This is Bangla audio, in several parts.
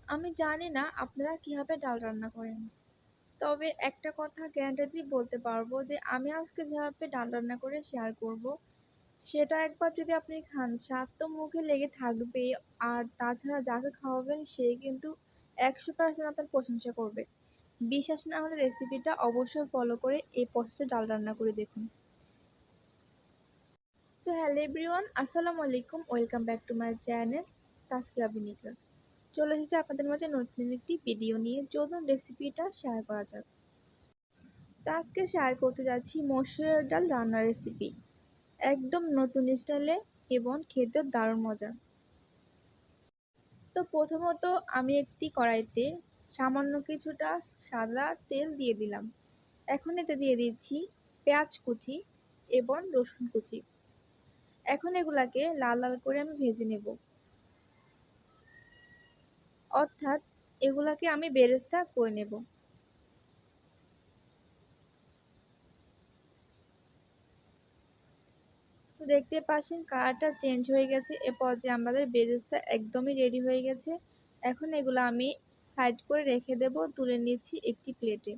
আমি জানি না আপনারা কিভাবে ডাল রান্না করেন। তবে একটা কথা গ্যারান্টি দিয়ে বলতে পারবো যে আমি আজকে যেভাবে ডাল রান্না করে শেয়ার করব, সেটা একবার যদি আপনি খান স্বাদ তো মুখে লেগে থাকবেই। আর তাছাড়া যাকে খাওয়াবেন সে কিন্তু 100% আপনার প্রশংসা করবে। বিশ্বাস না হলে রেসিপিটা অবশ্যই ফলো করে এই প্রসেসে ডাল রান্না করে দেখুন। সো হ্যালো এভরিওয়ান, আসসালামু আলাইকুম, welcome back to my channel Taskia Binikar. চলে এসেছে আপনাদের মাঝে নতুন একটি ভিডিও নিয়ে। চলুন রেসিপিটা শেয়ার করা যাক। তো আজকে শেয়ার করতে যাচ্ছি মসুরের ডাল রান্নার রেসিপি, একদম নতুন স্টাইলে এবং খেতেও দারুণ মজা। তো প্রথমত আমি একটি কড়াইতে সামান্য কিছুটা সাদা তেল দিয়ে দিলাম। এখন এতে দিয়ে দিচ্ছি পেঁয়াজ কুচি এবং রসুন কুচি। এখন এগুলাকে লাল লাল করে আমি ভেজে নেব, অর্থাৎ এগুলাকে আমি বেরেস্তা করে নেব। তো দেখতে পাচ্ছেন কালারটা চেঞ্জ হয়ে গেছে। এ পর্যায়ে আমাদের বেরেস্তা একদমই রেডি হয়ে গেছে। এখন এগুলো আমি সাইড করে রেখে দেব, তুলে নিচ্ছি একটি প্লেটে।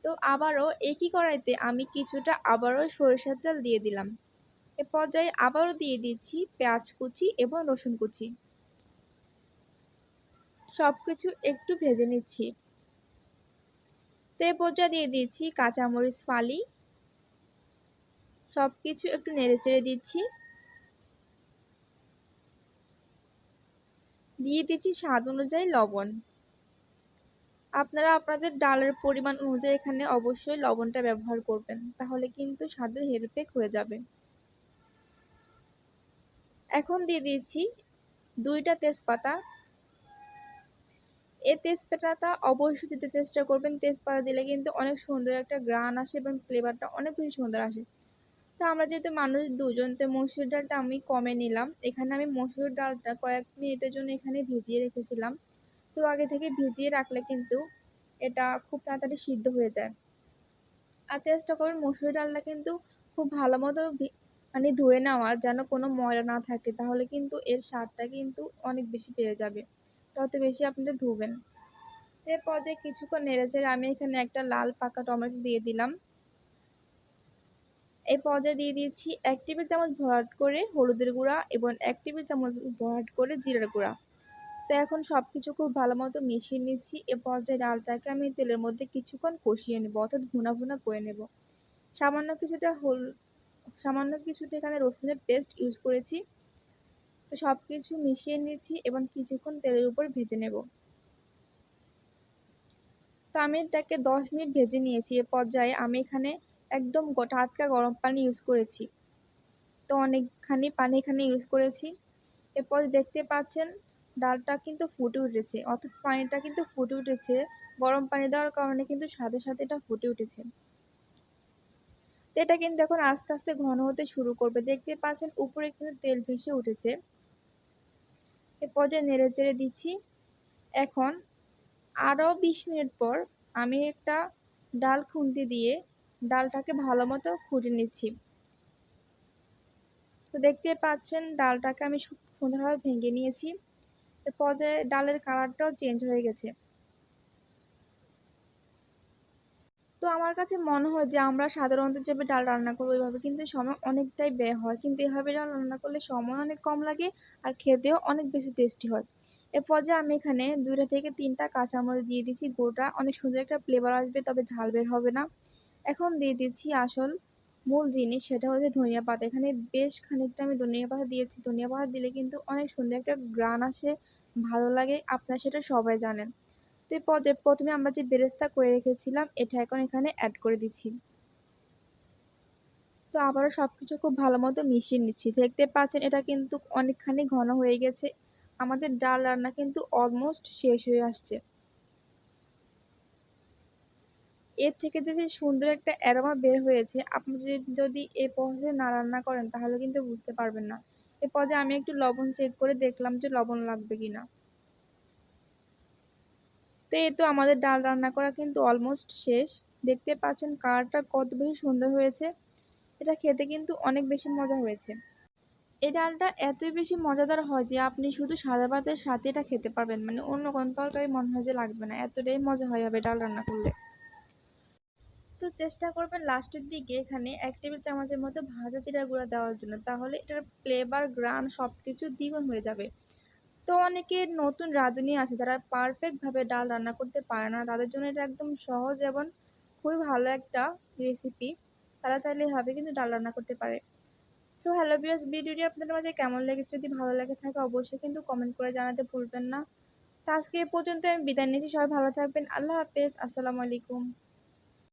তো আবারও একই কড়াইতে আমি কিছুটা আবারও সরিষার তেল দিয়ে দিলাম। এ পর্যায়ে আবারও দিয়ে দিচ্ছি পেঁয়াজ কুচি এবং রসুন কুচি। সবকিছু একটু ভেজে নিচ্ছি। তো এ পর্যায়ে দিয়ে দিচ্ছি কাঁচামরিচ ফালি। সবকিছু একটু নেড়েচেড়ে দিচ্ছি। দিয়ে দিচ্ছি স্বাদ অনুযায়ী লবণ। আপনারা আপনাদের ডালের পরিমাণ অনুযায়ী এখানে অবশ্যই লবণটা ব্যবহার করবেন, তাহলে কিন্তু স্বাদের হেরফের হয়ে যাবে। এখন দিয়ে দিচ্ছি 2টা তেজপাতা। এই তেজপাতাটা অবশ্যই দিতে চেষ্টা করবেন। তেজপাতা দিলে কিন্তু অনেক সুন্দর একটা ঘ্রাণ আসে এবং ফ্লেভারটা অনেক বেশি সুন্দর আসে। তো আমরা যেহেতু মানুষ দুজন, তো মসুর ডালটা আমি কমে নিলাম। এখানে আমি মসুর ডালটা কয়েক মিনিটের জন্য এখানে ভিজিয়ে রেখেছিলাম। তো আগে থেকে ভিজিয়ে রাখলে কিন্তু এটা খুব তাড়াতাড়ি সিদ্ধ হয়ে যায়। আর চেষ্টা করবেন মসুর ডালটা কিন্তু খুব ভালো মতো মানে ধুয়ে নেওয়া, যেন কোনো ময়লা না থাকে, তাহলে কিন্তু এর স্বাদটা কিন্তু অনেক বেশি বেড়ে যাবে। তত বেশি আপনারা ধুবেন। এরপর যে কিছুক্ষণ নেড়েচেড়ে আমি এখানে একটা লাল পাকা টমেটো দিয়ে দিলাম। এই পর্যায়ে দিয়ে দিচ্ছি 1 টেবিল চামচ ভরাট করে হলুদের গুঁড়া এবং 1 টেবিল চামচ ভরাট করে জিরার গুঁড়া। তো এখন সবকিছু খুব ভালো মতো মিশিয়ে নিচ্ছি। এ পর্যায়ে ডালটাকে আমি তেলের মধ্যে কিছুক্ষণ কষিয়ে নেব, অর্থাৎ ভুনা ভুনা করে নেব। সামান্য কিছুটা সামান্য কিছুটা এখানে রসুনের পেস্ট ইউজ করেছি। তো সবকিছু মিশিয়ে নিচ্ছি এবং কিছুক্ষণ তেলের উপর ভেজে নেব। তো আমি এটাকে 10 মিনিট ভেজে নিয়েছি। এ পর্যায়ে আমি এখানে একদম টাটকা গরম পানি ইউজ করেছি। তো অনেকখানি পানি এখানে ইউজ করেছি। এরপর দেখতে পাচ্ছেন ডালটা কিন্তু ফুটে উঠেছে, অর্থাৎ পানিটা কিন্তু ফুটে উঠেছে। গরম পানি দেওয়ার কারণে কিন্তু সাথে সাথে এটা ফুটে উঠেছে। তো এটা কিন্তু এখন আস্তে আস্তে ঘন হতে শুরু করবে। দেখতে পাচ্ছেন উপরে কিন্তু তেল ভেসে উঠেছে। এ পর্যায়ে নেড়ে চেড়ে দিচ্ছি। এখন আরও 20 মিনিট পর আমি একটা ডাল খুন্তি দিয়ে ডালটাকে ভালো মতো ফুটে নিচ্ছি। তো দেখতে পাচ্ছেন ডালটাকে আমি খুব সুন্দরভাবে ভেঙে নিয়েছি। এ পর্যায়ে ডালের কালারটাও চেঞ্জ হয়ে গেছে। তো আমার কাছে মনে হয় যে আমরা সাধারণত যেভাবে ডাল রান্না করবো ওইভাবে কিন্তু সময় অনেকটাই ব্যয় হয়, কিন্তু এভাবে ডাল রান্না করলে সময় অনেক কম লাগে আর খেতেও অনেক বেশি টেস্টি হয়। এ পর্যায়ে আমি এখানে 2টা থেকে 3টা কাঁচামরিচ দিয়ে দিচ্ছি গোটা, অনেক সুন্দর একটা ফ্লেভার আসবে, তবে ঝাল বের হবে না। এখন দিয়ে দিচ্ছি আসল মূল জিনিস, সেটা হচ্ছে ধনিয়া পাতা। এখানে বেশ খানিকটা আমি ধনিয়া পাতা দিয়েছি। ধনিয়া পাতা দিলে কিন্তু অনেক সুন্দর একটা ঘ্রাণ আসে, ভালো লাগে, আপনারা সেটা সবাই জানেন। তো এই পর্যায়ে প্রথমে আমরা যে বেরেস্তা করে রেখেছিলাম এটা এখন এখানে অ্যাড করে দিচ্ছি। তো আবারও সবকিছু খুব ভালো মতো মিশিয়ে নিচ্ছি। দেখতে পাচ্ছেন এটা কিন্তু অনেকখানি ঘন হয়ে গেছে। আমাদের ডাল রান্না কিন্তু অলমোস্ট শেষ হয়ে আসছে। এর থেকে যে সুন্দর একটা অ্যারোমা বের হয়েছে, আপনি যদি এই পর্যায়ে না রান্না করেন তাহলে কিন্তু বুঝতে পারবেন না। এ পর্যায়ে আমি একটু লবণ চেক করে দেখলাম যে লবণ লাগবে কিনা। তো এই তো আমাদের ডাল রান্না করা কিন্তু অলমোস্ট শেষ। দেখতে পাচ্ছেন কালারটা কত বেশি সুন্দর হয়েছে। এটা খেতে কিন্তু অনেক বেশি মজা হয়েছে। এই ডালটা এতই বেশি মজাদার হয় যে আপনি শুধু সাদা ভাতের সাথে এটা খেতে পারবেন, মানে অন্য কোনো তরকারি মনে হয় যে লাগবে না, এতটাই মজা হয় হবে ডাল রান্না করলে। তো চেষ্টা করবেন লাস্টের দিকে এখানে 1 টেবিল চামচের মতো ভাজা জিরা গুঁড়া দেওয়ার জন্য, তাহলে এটার ফ্লেভার গ্রান সব কিছু দ্বিগুণ হয়ে যাবে। তো অনেকে নতুন রাঁধুনি আছে যারা পারফেক্টভাবে ডাল রান্না করতে পারে না, তাদের জন্য এটা একদম সহজ এবং খুবই ভালো একটা রেসিপি। তারা চাইলে এভাবে কিন্তু ডাল রান্না করতে পারে। সো হ্যালো ভিউয়ার্স, ভিডিওটি আপনাদের মাঝে কেমন লেগেছে, যদি ভালো লেগে থাকে অবশ্যই কিন্তু কমেন্ট করে জানাতে ভুলবেন না। তো আজকে এ পর্যন্ত আমি বিদায় নিচ্ছি, সবাই ভালো থাকবেন, আল্লাহ হাফেজ, আসসালামু আলাইকুম।